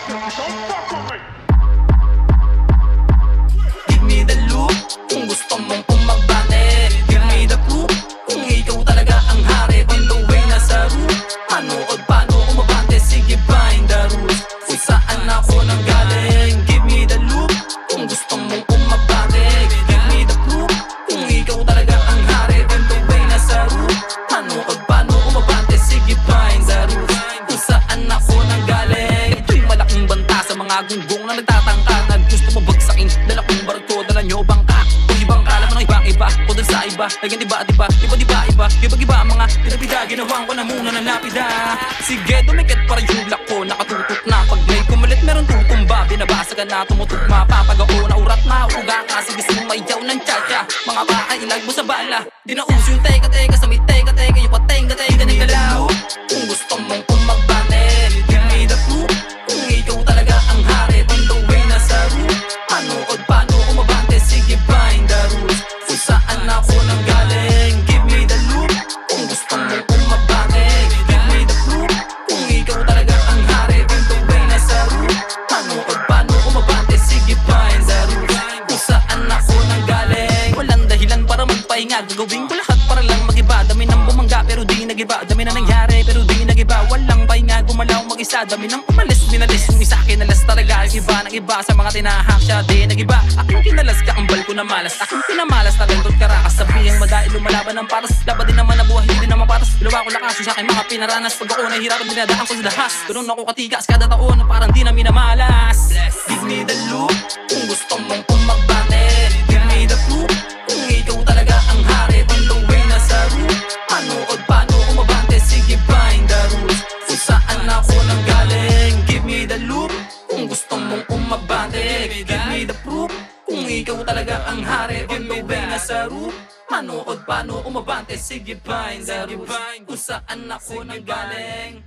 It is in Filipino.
Give me the look kung gusto mong pumagbate. Give me the proof kung ikaw talaga ang hari. On the way na sa route, manood paano umabante. Sige find the rules kung saan ako nanggaling. Give me the look kung gusto mong umabante. Give me the proof kung ikaw talaga ang hari. On the way na sa route, manood paano umabante. Sige find the rules kung saan ako nanggaling. Ito'y malaking banta sa mga gunggong na nagtatangka. Gusto mo bagsakin, dala kong barko, dala nyo bangka. Kung ibang kala mo ng ibang iba, o dun sa iba, lagyan diba, iba ang mga pinabida. Ginawang ko na muna ng lapida. Sige, dumikit para yung black ko, nakatutok na. Pag may kumalit, meron tutumba. Binabasa ka na, tumutugma. Papag ako na urat na uga. Kasi gusto mong mayaw ng tsa-tsa. Mga baka, ilag mo sa bala. Di na uso yung teka-teka, sa may teka-teka, yung patenga-tenga ng galaw. Kung gusto mong umagbate, give me the proof kung ikaw talaga ang hari. On the way na sa route, manood paano umabante. Sige find the rules kung saan ako nanggaling. Give me the loop kung gusto mong umabante. Give me the proof kung ikaw talaga ang hari. On the way na sa route, manood paano umabante. Sige find the rules kung saan ako nanggaling. Walang dahilan para magpahinga, gagawin ko lahat para lang mag-iba. Dami nang bumangga pero di nag-iba, dami na nangyari pero di nag-iba. Walang pahinga, gumalaw mag-isa, dami nang umalis, binalis. Yung isa kinalas talaga, yung iba ng iba. Sa mga tinahak siya, di nag-iba. Aking kinalas ka, ambal ko na malas. Aking pinamalas, talento't karakas. Sabihing madahil lumalaban ng paras. Laban din naman na buhay, hindi din naman patas. Ginawa ko lakas, yung sa akin mga pinaranas. Pag ako nahihirapan, dinadaan ko sa dahas. Ganun ako katigas kada taon, parang di na minamalas. Give me the loop kung gusto mong pumagbate. Give me the proof kung ikaw talaga ang hari. On the way na sa route, manood paano umabante. Sige find the rules kung saan ako nanggaling. Give me the loop kung gusto mong umabante. Give me the proof kung ikaw talaga ang hari. On the way na sa route, manood paano umabante. Sige find the rules kung saan ako nanggaling.